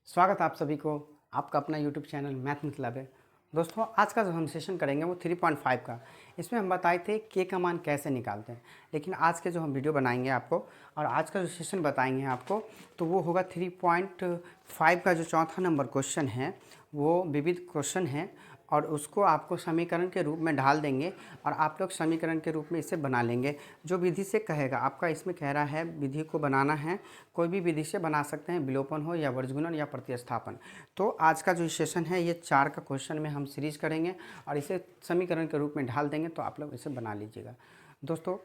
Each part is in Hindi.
स्वागत है आप सभी को आपका अपना यूट्यूब चैनल मैथ मतलब है। दोस्तों आज का जो हम सेशन करेंगे वो 3.5 का। इसमें हम बताए थे के का मान कैसे निकालते हैं, लेकिन आज के जो हम वीडियो बनाएंगे आपको और आज का जो सेशन बताएंगे आपको तो वो होगा 3.5 का जो चौथा नंबर क्वेश्चन है वो विविध क्वेश्चन है और उसको आपको समीकरण के रूप में ढाल देंगे और आप लोग समीकरण के रूप में इसे बना लेंगे। जो विधि से कहेगा आपका इसमें कह रहा है विधि को बनाना है, कोई भी विधि से बना सकते हैं, विलोपन हो या वर्गगुणन या प्रतिस्थापन। तो आज का जो सेशन है ये 4 का क्वेश्चन में हम सीरीज करेंगे और इसे समीकरण के रूप में ढाल देंगे, तो आप लोग इसे बना लीजिएगा। दोस्तों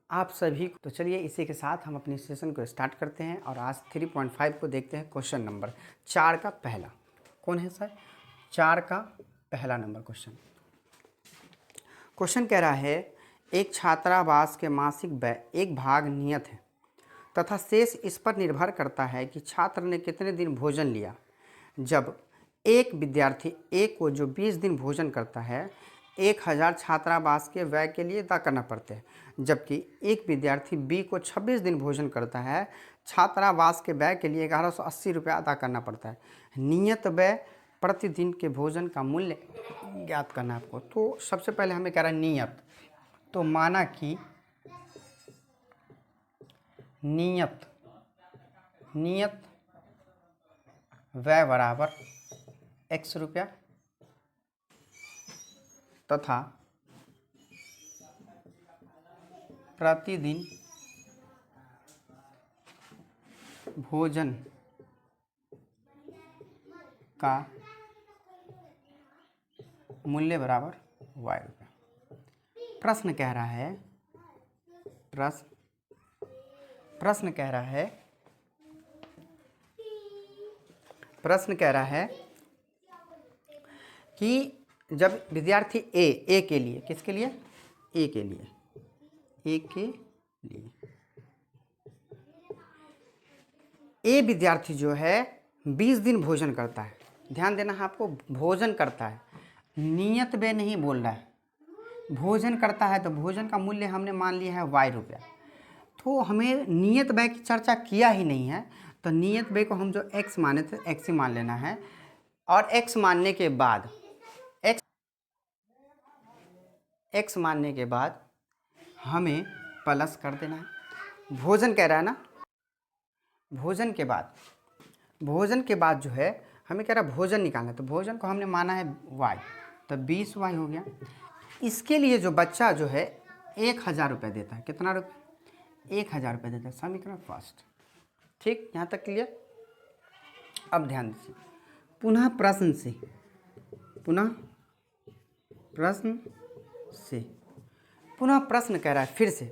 आप सभी को तो चलिए इसी के साथ हम अपनी सेशन को स्टार्ट करते हैं और आज 3.5 को देखते हैं। क्वेश्चन नंबर 4 का पहला कौन है सर? 4 का पहला नंबर क्वेश्चन कह रहा है एक छात्रावास के मासिक व्यय एक भाग नियत है तथा शेष इस पर निर्भर करता है कि छात्र ने कितने दिन भोजन लिया। जब एक विद्यार्थी ए को जो 20 दिन भोजन करता है 1000 छात्रावास के व्यय के लिए अदा करना पड़ते हैं, जबकि एक विद्यार्थी बी को 26 दिन भोजन करता है छात्रावास के व्यय के लिए 1180 रुपये अदा करना पड़ता है। नियत व्यय प्रतिदिन के भोजन का मूल्य ज्ञात करना है आपको। तो सबसे पहले हमें कह रहा है नियत, तो माना कि नियत व्यय बराबर x रुपया तथा प्रतिदिन भोजन का मूल्य बराबर y रुपया। प्रश्न कह रहा है कि जब विद्यार्थी ए के लिए, किसके लिए? ए के लिए ए विद्यार्थी जो है 20 दिन भोजन करता है। ध्यान देना है आपको, भोजन करता है, नियत व्यय नहीं बोल रहा है। भोजन करता है तो भोजन का मूल्य हमने मान लिया है y रुपया। तो हमें नियत व्यय की चर्चा किया ही नहीं है, तो नियत व्यय को हम जो x माने थे x ही मान लेना है और x मानने के बाद हमें प्लस कर देना है। भोजन कह रहा है ना, भोजन के बाद जो है हमें कह रहा है भोजन निकालना है, तो भोजन को हमने माना है y, तो 20y हो गया। इसके लिए जो बच्चा जो है 1000 रुपये देता है, कितना रुपये? 1000 रुपये देता है। समीकरण फर्स्ट, ठीक, यहाँ तक क्लियर। अब ध्यान दीजिए, पुनः प्रश्न कह रहा है फिर से।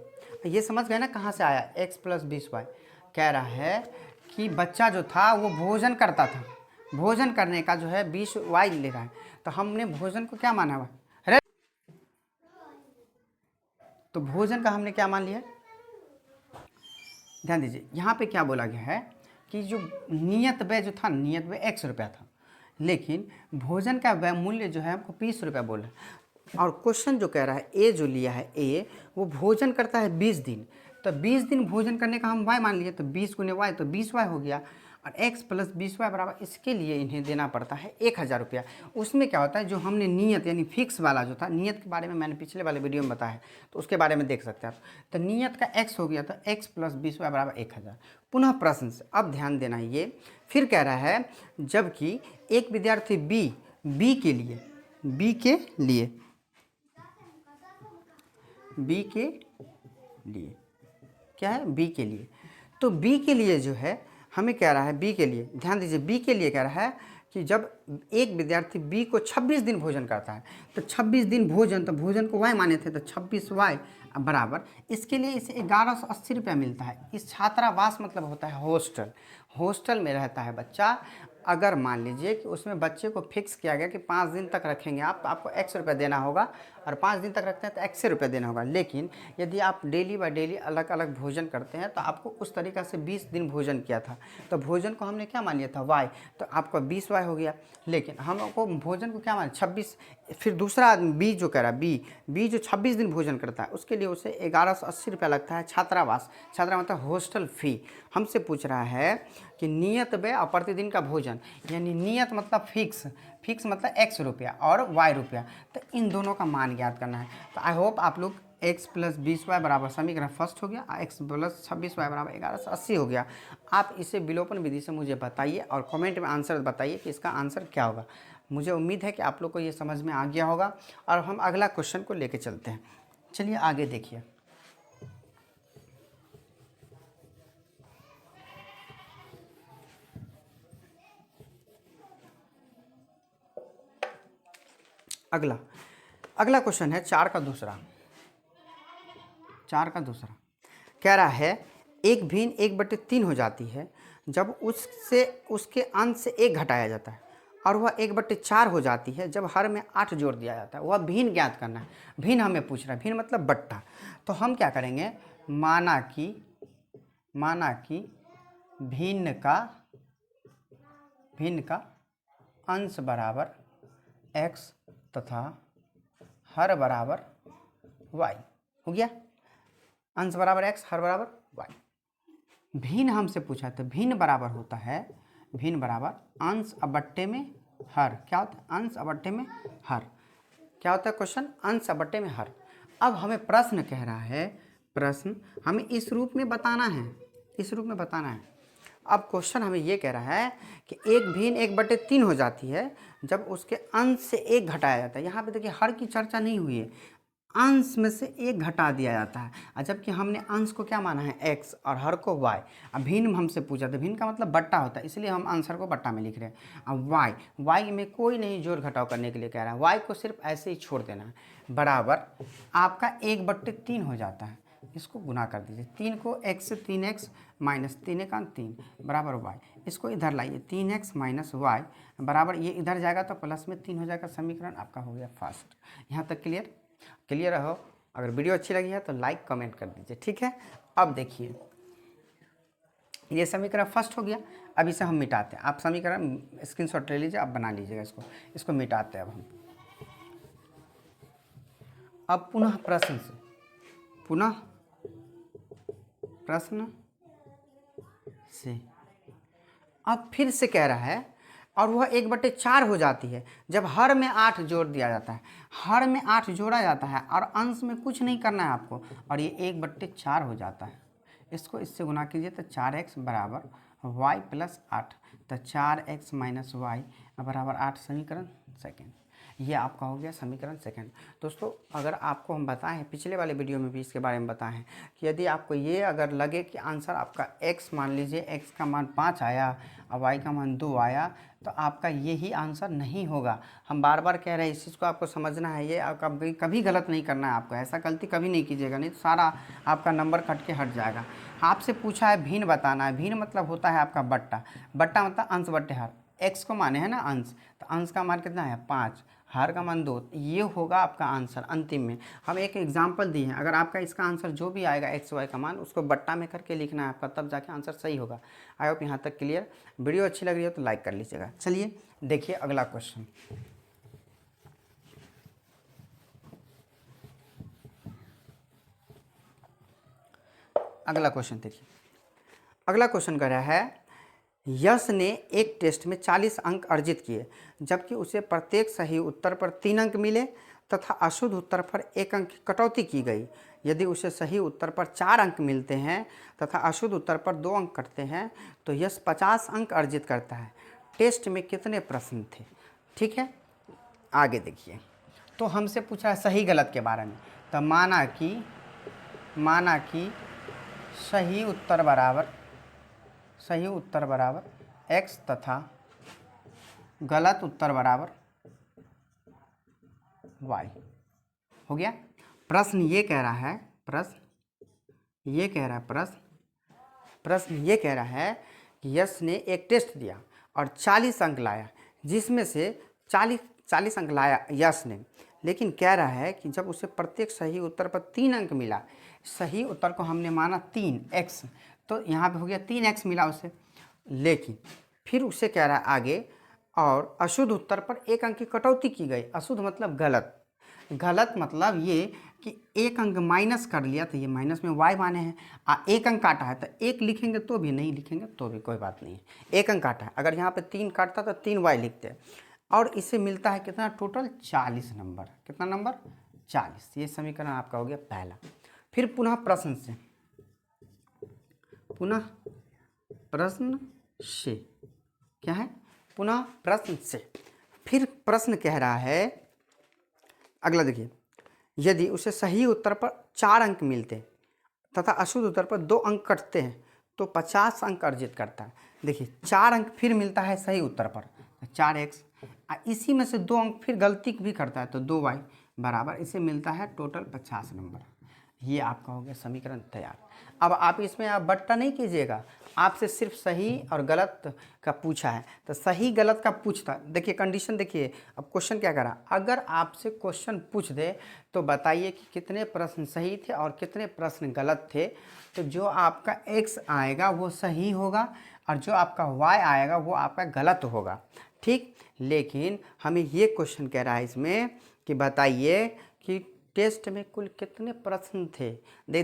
ये समझ गए ना कहाँ से आया x + 20y? कह रहा है कि बच्चा जो था वो भोजन करता था, भोजन करने का जो है 20y ले रहा है, तो हमने भोजन को क्या माना हुआ? अरे तो भोजन का हमने क्या मान लिया? ध्यान दीजिए, यहाँ पे क्या बोला गया है कि जो नियत व्यय जो था, नियत व्यय x रुपया था, लेकिन भोजन का व्यय मूल्य जो है हमको 20 रुपया बोल रहा है। और क्वेश्चन जो कह रहा है ए जो लिया है ए, वो भोजन करता है 20 दिन, तो 20 दिन भोजन करने का हम y मान लिए, तो 20 गुने y तो 20y हो गया और x + 20y बराबर, इसके लिए इन्हें देना पड़ता है 1000 रुपया। उसमें क्या होता है, जो हमने नियत यानी फिक्स वाला जो था, नियत के बारे में मैंने पिछले वाले वीडियो में बताया है, तो उसके बारे में देख सकते हैं आप। तो नियत का x हो गया, तो x + 20y बराबर 1000। पुनः प्रश्न से अब ध्यान देना, ये फिर कह रहा है जबकि एक विद्यार्थी बी के लिए क्या है? बी के लिए, तो बी के लिए जो है हमें कह रहा है, बी के लिए ध्यान दीजिए, बी के लिए कह रहा है कि जब एक विद्यार्थी बी को 26 दिन भोजन करता है, तो 26 दिन भोजन, तो भोजन को y माने थे, तो 26y बराबर, इसके लिए इसे 1180 रुपया मिलता है। इस छात्रावास मतलब होता है हॉस्टल में रहता है बच्चा। अगर मान लीजिए कि उसमें बच्चे को फिक्स किया गया कि 5 दिन तक रखेंगे आप, तो आपको x रुपया देना होगा और 5 दिन तक रखते हैं तो x से रुपये देना होगा। लेकिन यदि आप डेली बाय डेली अलग अलग भोजन करते हैं तो आपको उस तरीक़ा से 20 दिन भोजन किया था, तो भोजन को हमने क्या मान लिया था y, तो आपका 20y हो गया। लेकिन हमको भोजन को क्या मान 26, फिर दूसरा आदमी बी जो कह रहा है बी जो 26 दिन भोजन करता है उसके लिए उसे 1180 रुपया लगता है छात्रावास, छात्रा मतलब हॉस्टल फ़ी। हमसे पूछ रहा है कि नियत व्यय और प्रतिदिन का भोजन, यानी नियत मतलब फिक्स मतलब x रुपया और y रुपया, तो इन दोनों का मान ज्ञात करना है। तो आई होप आप लोग x प्लस 20y बराबर समीकरण फर्स्ट हो गया, x प्लस 26y बराबर 1180 हो गया। आप इसे विलोपन विधि से मुझे बताइए और कमेंट में आंसर बताइए कि इसका आंसर क्या होगा। मुझे उम्मीद है कि आप लोग को ये समझ में आ गया होगा और हम अगला क्वेश्चन को लेके चलते हैं। चलिए आगे देखिए। अगला क्वेश्चन है 4 का दूसरा कह रहा है एक भिन्न 1/3 हो जाती है जब उसके अंश से 1 घटाया जाता है, और वह 1/4 हो जाती है जब हर में 8 जोड़ दिया जाता है। वह भिन्न ज्ञात करना है। भिन्न हमें पूछ रहा है, भिन्न मतलब बट्टा। तो हम क्या करेंगे, माना कि भिन्न का अंश बराबर x तथा हर बराबर y हो गया। अंश बराबर x, हर बराबर y। भिन्न हमसे पूछा तो भिन्न बराबर होता है, भिन्न बराबर अंश बट्टे में हर। क्या होता है, अंश बट्टे में हर। क्या होता है क्वेश्चन, अंश बट्टे में हर। अब हमें प्रश्न कह रहा है, प्रश्न हमें इस रूप में बताना है, अब क्वेश्चन हमें ये कह रहा है कि एक भिन्न 1/3 हो जाती है जब उसके अंश से 1 घटाया जाता है। यहाँ पे देखिए हर की चर्चा नहीं हुई है, अंश में से 1 घटा दिया जाता है, और जबकि हमने अंश को क्या माना है x और हर को y। अब भिन्न हमसे पूछा था, भिन्न का मतलब बट्टा होता है, इसलिए हम आंसर को बट्टा में लिख रहे हैं। अब y में कोई नहीं जोड़ घटाव करने के लिए कह रहा है, y को सिर्फ ऐसे ही छोड़ देना है, बराबर आपका 1/3 हो जाता है। इसको गुना कर दीजिए, 3 को x से 3x माइनस 3 का 3 बराबर y। इसको इधर लाइए, 3x माइनस y बराबर, ये इधर जाएगा तो प्लस में 3 हो जाएगा। समीकरण आपका हो गया फर्स्ट। यहाँ तक क्लियर रहो। अगर वीडियो अच्छी लगी है तो लाइक कमेंट कर दीजिए, ठीक है। अब देखिए ये समीकरण फर्स्ट हो गया। अब इसे हम मिटाते हैं। आप समीकरण स्क्रीनशॉट ले लीजिए, आप बना लीजिएगा। इसको मिटाते हैं अब हम। अब पुनः प्रश्न से अब फिर से कह रहा है, और वह 1/4 हो जाती है जब हर में 8 जोड़ दिया जाता है। हर में 8 जोड़ा जाता है और अंश में कुछ नहीं करना है आपको, और ये 1/4 हो जाता है। इसको इससे गुना कीजिए तो 4x बराबर y प्लस 8, तो 4x माइनस y बराबर 8। समीकरण सेकेंड, ये आपका हो गया समीकरण सेकंड। दोस्तों अगर आपको हम बताएं, पिछले वाले वीडियो में भी इसके बारे में बताएं हैं कि यदि आपको ये अगर लगे कि आंसर आपका x, मान लीजिए x का मान 5 आया और y का मान 2 आया, तो आपका यही आंसर नहीं होगा। हम बार बार कह रहे हैं, इस चीज़ को आपको समझना है। ये कभी गलत नहीं करना है आपको, ऐसा गलती कभी नहीं कीजिएगा, नहीं तो सारा आपका नंबर कट के हट जाएगा। आपसे पूछा है भिन्न बताना है। भिन्न मतलब होता है आपका बट्टा मतलब अंश बट्टे हर। x को माने है ना अंश, तो अंश का मान कितना है 5, हर का मान 2, ये होगा आपका आंसर। अंतिम में हम एक एग्जांपल दिए हैं, अगर आपका इसका आंसर जो भी आएगा x y का मान, उसको बट्टा में करके लिखना है आपका, तब जाके आंसर सही होगा। आई होप यहाँ तक क्लियर। वीडियो अच्छी लग रही है तो लाइक कर लीजिएगा। चलिए देखिए अगला क्वेश्चन। अगला क्वेश्चन देखिए। अगला क्वेश्चन कह रहा है, यश ने एक टेस्ट में 40 अंक अर्जित किए, जबकि उसे प्रत्येक सही उत्तर पर 3 अंक मिले तथा अशुद्ध उत्तर पर 1 अंक की कटौती की गई। यदि उसे सही उत्तर पर 4 अंक मिलते हैं तथा अशुद्ध उत्तर पर 2 अंक कटते हैं तो यश 50 अंक अर्जित करता है। टेस्ट में कितने प्रश्न थे? ठीक है, आगे देखिए। तो हमसे पूछा है सही गलत के बारे में। तो माना कि सही उत्तर बराबर x तथा गलत उत्तर बराबर y हो गया। प्रश्न ये कह रहा है कि यश ने एक टेस्ट दिया और 40 अंक लाया, जिसमें से 40 अंक लाया यश ने, लेकिन कह रहा है कि जब उसे प्रत्येक सही उत्तर पर 3 अंक मिला, सही उत्तर को हमने माना 3x, तो यहाँ पे हो गया 3x मिला उसे। लेकिन फिर उसे कह रहा है आगे, और अशुद्ध उत्तर पर 1 अंक की कटौती की गई। अशुद्ध मतलब गलत, गलत मतलब ये कि 1 अंक माइनस कर लिया, तो ये माइनस में y माने हैं। 1 अंक काटा है तो 1 लिखेंगे तो भी, नहीं लिखेंगे तो भी कोई बात नहीं है। 1 अंक काटा है, अगर यहाँ पे 3 काटता तो 3y लिखते हैं। और इसे मिलता है कितना, टोटल 40 नंबर। कितना नंबर, 40। ये समीकरण आपका हो गया पहला। फिर पुनः प्रश्न से, पुनः प्रश्न से क्या है, पुनः प्रश्न से। फिर प्रश्न कह रहा है अगला, देखिए, यदि उसे सही उत्तर पर 4 अंक मिलते तथा अशुद्ध उत्तर पर 2 अंक कटते हैं तो 50 अंक अर्जित करता है। देखिए 4 अंक फिर मिलता है सही उत्तर पर, 4x, इसी में से 2 अंक फिर गलती भी करता है तो 2y बराबर, इसे मिलता है टोटल 50 नंबर। ये आपका हो गया समीकरण तैयार। अब आप इसमें आप बट्टा नहीं कीजिएगा, आपसे सिर्फ सही और गलत का पूछा है तो सही गलत का पूछता। देखिए कंडीशन देखिए, अब क्वेश्चन क्या करा, अगर आपसे क्वेश्चन पूछ दे तो बताइए कि कितने प्रश्न सही थे और कितने प्रश्न गलत थे, तो जो आपका x आएगा वो सही होगा और जो आपका y आएगा वो आपका गलत होगा। ठीक, लेकिन हमें ये क्वेश्चन कह रहा है इसमें कि बताइए कि टेस्ट में कुल कितने प्रश्न थे।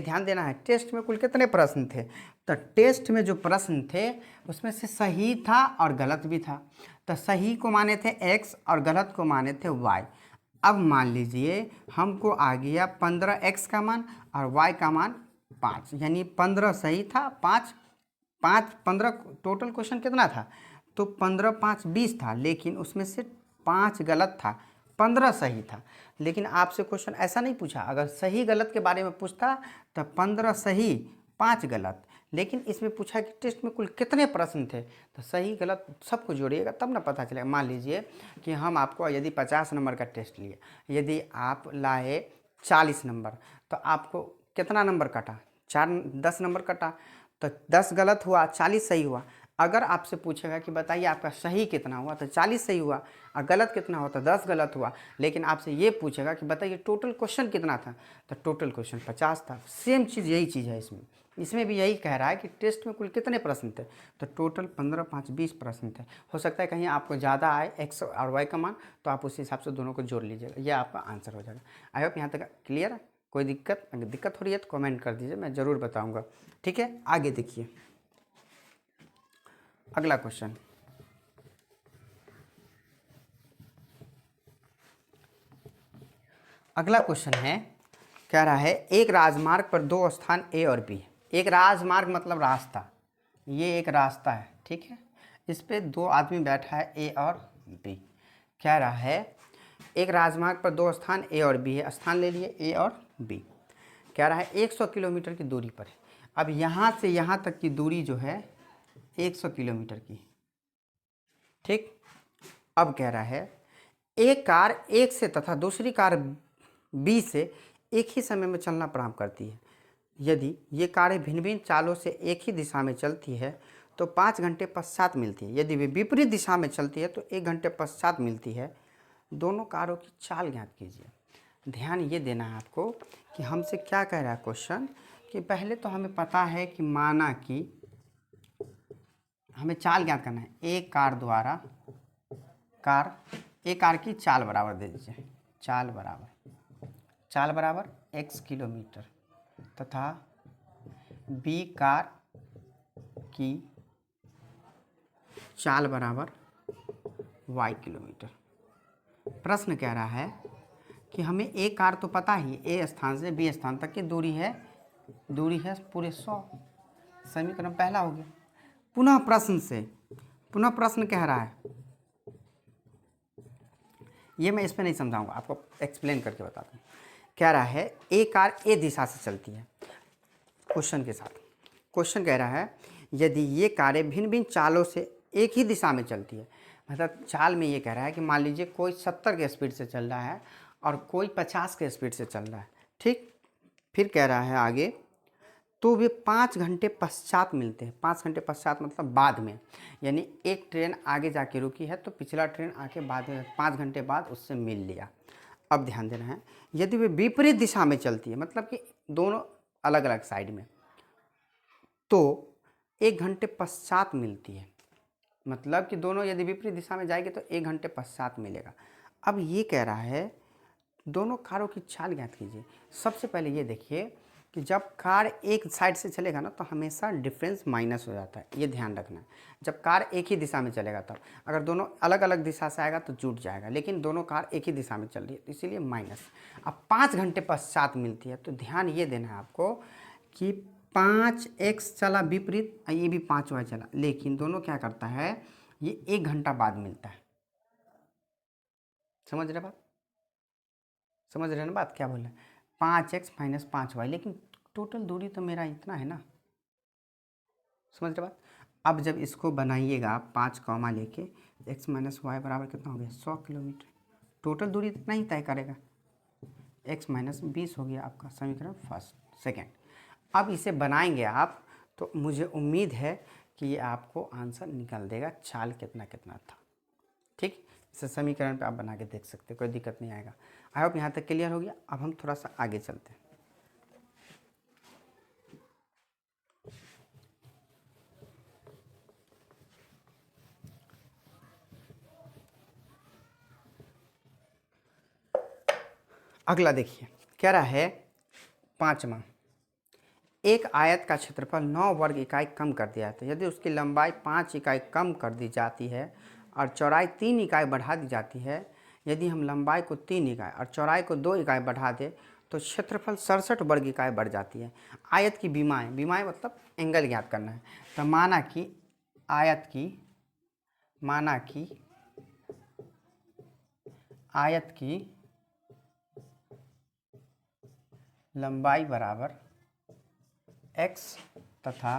ध्यान देना है, टेस्ट में कुल कितने प्रश्न थे। तो टेस्ट में जो प्रश्न थे उसमें से सही था और गलत भी था। तो सही को माने थे x और गलत को माने थे y। अब मान लीजिए हमको आ गया 15x का मान और y का मान 5, यानी 15 सही था, 15 टोटल क्वेश्चन कितना था, तो 15 5 20 था, लेकिन उसमें से 5 गलत था, 15 सही था। लेकिन आपसे क्वेश्चन ऐसा नहीं पूछा, अगर सही गलत के बारे में पूछता तो 15 सही 5 गलत, लेकिन इसमें पूछा कि टेस्ट में कुल कितने प्रश्न थे, तो सही गलत सबको जोड़िएगा तब ना पता चलेगा। मान लीजिए कि हम आपको यदि 50 नंबर का टेस्ट लिए, यदि आप लाए 40 नंबर, तो आपको कितना नंबर कटा, 10 नंबर कटा, तो 10 गलत हुआ, 40 सही हुआ। अगर आपसे पूछेगा कि बताइए आपका सही कितना हुआ, तो 40 सही हुआ, और गलत कितना हुआ तो 10 गलत हुआ। लेकिन आपसे ये पूछेगा कि बताइए टोटल क्वेश्चन कितना था, तो टोटल क्वेश्चन 50 था। सेम चीज़ यही चीज़ है इसमें, इसमें भी यही कह रहा है कि टेस्ट में कुल कितने प्रश्न थे, तो टोटल 15 5 20 प्रश्न थे। हो सकता है कहीं आपको ज़्यादा आए x और y का मान, तो आप उस हिसाब से दोनों को जोड़ लीजिएगा, यह आपका आंसर हो जाएगा। आई होप यहाँ तक क्लियर है। कोई दिक्कत, अगर दिक्कत हो रही है तो कमेंट कर दीजिए, मैं ज़रूर बताऊँगा। ठीक है, आगे देखिए अगला क्वेश्चन। अगला क्वेश्चन है, कह रहा है एक राजमार्ग पर 2 स्थान A और B। एक राजमार्ग मतलब रास्ता, ये एक रास्ता है, ठीक है, इस पे 2 आदमी बैठा है A और B। कह रहा है एक राजमार्ग पर 2 स्थान A और B है, स्थान ले लिए A और B। कह रहा है 100 किलोमीटर की दूरी पर है। अब यहाँ से यहाँ तक की दूरी जो है 100 किलोमीटर की, ठीक। अब कह रहा है एक कार एक से तथा दूसरी कार बी से एक ही समय में चलना प्रारंभ करती है। यदि ये कारें भिन्न भिन्न चालों से एक ही दिशा में चलती है तो 5 घंटे पश्चात मिलती है। यदि वे विपरीत दिशा में चलती है तो 1 घंटे पश्चात मिलती है। दोनों कारों की चाल ज्ञात कीजिए। ध्यान ये देना है आपको कि हमसे क्या कह रहा है क्वेश्चन, कि पहले तो हमें पता है कि माना कि हमें चाल ज्ञात करना है। एक कार द्वारा एक कार की चाल बराबर दे दीजिए, चाल बराबर x किलोमीटर तथा b कार की चाल बराबर y किलोमीटर। प्रश्न कह रहा है कि हमें एक कार तो पता ही, a स्थान से b स्थान तक की दूरी है पूरे 100। समीकरण पहला हो गया। पुनः प्रश्न कह रहा है, ये मैं इस पर नहीं समझाऊंगा, आपको एक्सप्लेन करके बताता हूँ। कह रहा है एक कार ए दिशा से चलती है। क्वेश्चन के साथ क्वेश्चन कह रहा है यदि ये कारें भिन्न भिन्न चालों से एक ही दिशा में चलती है, मतलब चाल में ये कह रहा है कि मान लीजिए कोई 70 के स्पीड से चल रहा है और कोई 50 के स्पीड से चल रहा है, ठीक। फिर कह रहा है आगे, तो वे 5 घंटे पश्चात मिलते हैं। 5 घंटे पश्चात मतलब बाद में, यानी एक ट्रेन आगे जाके रुकी है तो पिछला ट्रेन आके बाद में 5 घंटे बाद उससे मिल लिया। अब ध्यान देना है, यदि वे विपरीत दिशा में चलती है, मतलब कि दोनों अलग अलग साइड में, तो 1 घंटे पश्चात मिलती है। मतलब कि दोनों यदि विपरीत दिशा में जाएगी तो 1 घंटे पश्चात मिलेगा। अब ये कह रहा है दोनों कारों की चाल ज्ञात कीजिए। सबसे पहले ये देखिए कि जब कार एक साइड से चलेगा ना तो हमेशा डिफरेंस माइनस हो जाता है, ये ध्यान रखना है। जब कार एक ही दिशा में चलेगा तब, अगर दोनों अलग अलग दिशा से आएगा तो जुट जाएगा, लेकिन दोनों कार एक ही दिशा में चल रही है तो इसीलिए माइनस। अब 5 घंटे पश्चात मिलती है, तो ध्यान ये देना है आपको कि 5x चला विपरीत, ये भी 5y चला, लेकिन दोनों क्या करता है, ये 1 घंटा बाद मिलता है। समझ रहे बात? समझ रहे ना बात क्या बोल रहे हैं? 5x माइनस 5y, लेकिन टोटल दूरी तो मेरा इतना है ना। समझ रहे बात? अब जब इसको बनाइएगा आप 5 कॉमा लेके, x माइनस वाई बराबर कितना हो गया, 100 किलोमीटर। टोटल दूरी इतना ही तय करेगा, x माइनस 20 हो गया आपका समीकरण फर्स्ट सेकेंड। अब इसे बनाएंगे आप तो मुझे उम्मीद है कि ये आपको आंसर निकल देगा, चाल कितना कितना था। ठीक, इसे समीकरण पे आप बना के देख सकते हैं, कोई दिक्कत नहीं आएगा। आई होप यहाँ तक क्लियर हो गया। अब हम थोड़ा सा आगे चलते हैं। अगला देखिए, कह रहा है 5वां, एक आयत का क्षेत्रफल 9 वर्ग इकाई कम कर दिया जाता है यदि उसकी लंबाई 5 इकाई कम कर दी जाती है और चौड़ाई 3 इकाई बढ़ा दी जाती है। यदि हम लंबाई को 3 इकाई और चौड़ाई को 2 इकाई बढ़ा दें तो क्षेत्रफल 67 वर्ग इकाई बढ़ जाती है। आयत की विमाएँ, विमाएँ मतलब एंगल ज्ञात करना है। तो माना कि आयत की लंबाई बराबर x तथा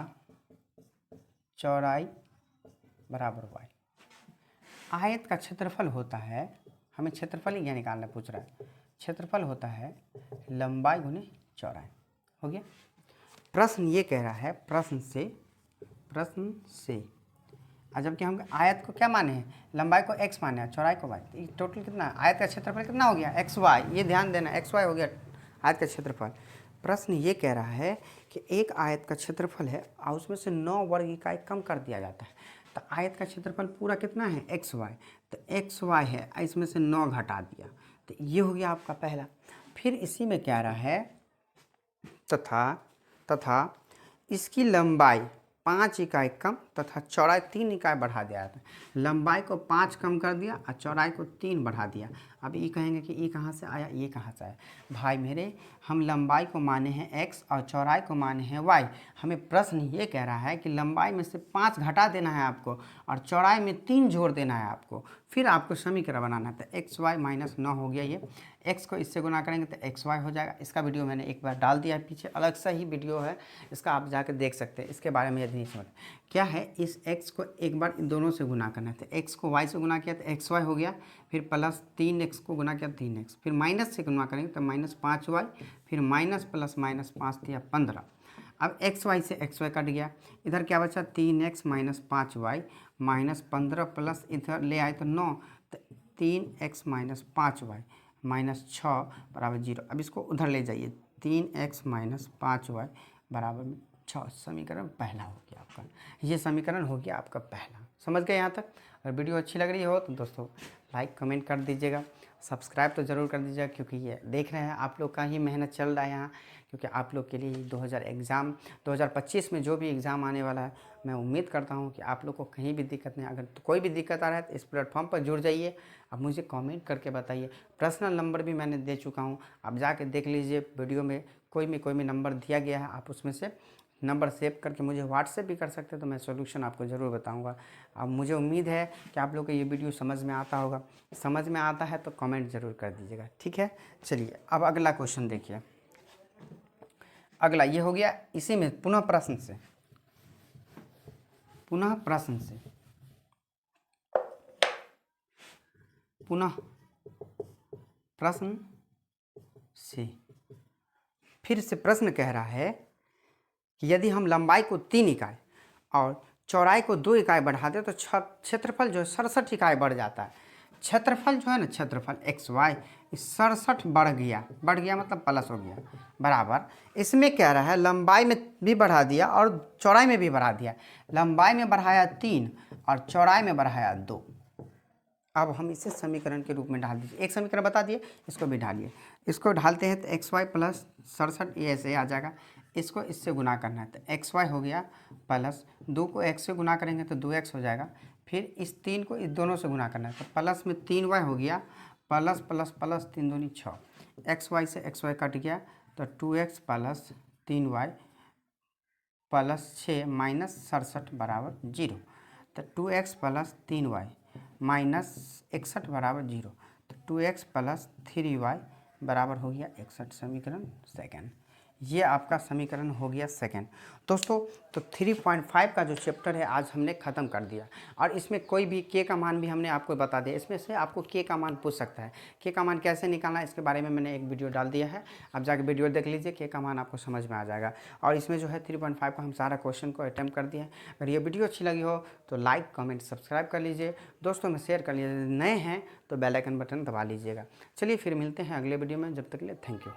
चौड़ाई बराबर y। आयत का क्षेत्रफल होता है, हमें क्षेत्रफल ही क्या निकालना पूछ रहा है, क्षेत्रफल होता है लंबाई गुने चौड़ाई। हो गया। प्रश्न ये कह रहा है, प्रश्न से और जबकि हम आयत को क्या माने हैं, लंबाई को x माने हैं, चौड़ाई को y। टोटल कितना, आयत का क्षेत्रफल कितना हो गया, xy। ये ध्यान देना, xy हो गया आयत का क्षेत्रफल। प्रश्न ये कह रहा है कि एक आयत का क्षेत्रफल है और उसमें से 9 वर्ग इकाई कम कर दिया जाता है। तो आयत का क्षेत्रफल पूरा कितना है, xy। तो xy है, इसमें से 9 घटा दिया, तो ये हो गया आपका पहला। फिर इसी में कह रहा है तथा इसकी लंबाई 5 इकाई कम तथा चौड़ाई 3 इकाई बढ़ा दिया जाता है। लंबाई को 5 कम कर दिया और चौड़ाई को 3 बढ़ा दिया। अब ये कहेंगे कि ये कहाँ से आया, ये कहाँ से आया। भाई मेरे, हम लंबाई को माने हैं x और चौड़ाई को माने हैं y। हमें प्रश्न ये कह रहा है कि लंबाई में से 5 घटा देना है आपको और चौड़ाई में 3 जोड़ देना है आपको, फिर आपको समीकरण बनाना है। तो एक्स वाई माइनस 9 हो गया। ये x को इससे गुना करेंगे तो एक्स वाई हो जाएगा। इसका वीडियो मैंने एक बार डाल दिया है, पीछे अलग सा ही वीडियो है, इसका आप जाकर देख सकते हैं। इसके बारे में यदि नहीं समझ क्या है, इस x को एक बार इन दोनों से गुना करना है। तो x को y से गुना किया तो एक्स वाई हो गया, फिर प्लस 3x को गुना किया 3x, फिर माइनस से गुना करेंगे तो माइनस 5y, फिर माइनस प्लस माइनस 5 दिया 15। अब एक्स वाई से एक्स वाई कट गया, इधर क्या बचा 3x minus 5y minus 15 plus इधर ले आए तो 9, तो 3x माइनस 5y माइनस 6 बराबर 0। अब इसको उधर ले जाइए, 3x माइनस 5y बराबर 6। समीकरण पहला हो गया आपका, ये समीकरण हो गया आपका पहला। समझ गए यहाँ तक? अगर वीडियो अच्छी लग रही हो तो दोस्तों लाइक कमेंट कर दीजिएगा, सब्सक्राइब तो ज़रूर कर दीजिएगा, क्योंकि ये देख रहे हैं आप लोग का ही मेहनत चल रहा है यहाँ, क्योंकि आप लोग के लिए 2025 में जो भी एग्ज़ाम आने वाला है, मैं उम्मीद करता हूँ कि आप लोग को कहीं भी दिक्कत नहीं। अगर तो कोई भी दिक्कत आ रहा है तो इस प्लेटफॉर्म पर जुड़ जाइए, आप मुझे कमेंट करके बताइए। पर्सनल नंबर भी मैंने दे चुका हूँ, आप जाके देख लीजिए, वीडियो में कोई भी नंबर दिया गया है, आप उसमें से नंबर सेव करके मुझे व्हाट्सएप भी कर सकते हैं, तो मैं सॉल्यूशन आपको ज़रूर बताऊंगा। अब मुझे उम्मीद है कि आप लोग को ये वीडियो समझ में आता होगा। समझ में आता है तो कमेंट ज़रूर कर दीजिएगा, ठीक है। चलिए अब अगला क्वेश्चन देखिए। अगला ये हो गया, इसी में पुनः प्रश्न से फिर से प्रश्न कह रहा है कि यदि हम लंबाई को 3 इकाई और चौड़ाई को 2 इकाई बढ़ा दें तो क्षेत्रफल जो है 67 इकाई बढ़ जाता है। क्षेत्रफल जो है ना, क्षेत्रफल एक्स वाई 67 बढ़ गया मतलब प्लस हो गया, बराबर इसमें कह रहा है लंबाई में भी बढ़ा दिया और चौड़ाई में भी बढ़ा दिया। लंबाई में बढ़ाया 3 और चौड़ाई में बढ़ाया 2। अब हम इसे समीकरण के रूप में डाल दीजिए। एक समीकरण बता दिए, इसको भी ढालिए। इसको ढालते हैं तो एक्स वाई प्लस 67 ये ऐसे आ जाएगा। इसको इससे गुना करना है तो एक्स वाई हो गया प्लस 2 को एक्स से गुना करेंगे तो 2x हो जाएगा। फिर इस 3 को इस दोनों से गुना करना है तो प्लस में 3y हो गया, प्लस प्लस प्लस 3 दूनी 6, एक्स वाई से एक्स वाई कट गया तो 2x plus 3y plus 6 minus 67 बराबर 0। तो 2x प्लस 3y माइनस 61 बराबर 0। तो 2x प्लस 3y बराबर हो गया 61। समीकरण सेकंड, ये आपका समीकरण हो गया सेकंड। दोस्तों तो 3.5 का जो चैप्टर है आज हमने ख़त्म कर दिया। और इसमें कोई भी के का मान भी हमने आपको बता दिया। इसमें से आपको के का मान पूछ सकता है। के का मान कैसे निकालना है इसके बारे में मैंने एक वीडियो डाल दिया है, आप जाके वीडियो देख लीजिए, के का मान आपको समझ में आ जाएगा। और इसमें जो है 3.5 का हम सारा क्वेश्चन को अटैम्प्ट कर दिए हैं। अगर ये वीडियो अच्छी लगी हो तो लाइक कमेंट सब्सक्राइब कर लीजिए, दोस्तों में शेयर कर लीजिए, नए हैं तो बेल आइकन बटन दबा लीजिएगा। चलिए फिर मिलते हैं अगले वीडियो में, जब तक के लिए थैंक यू।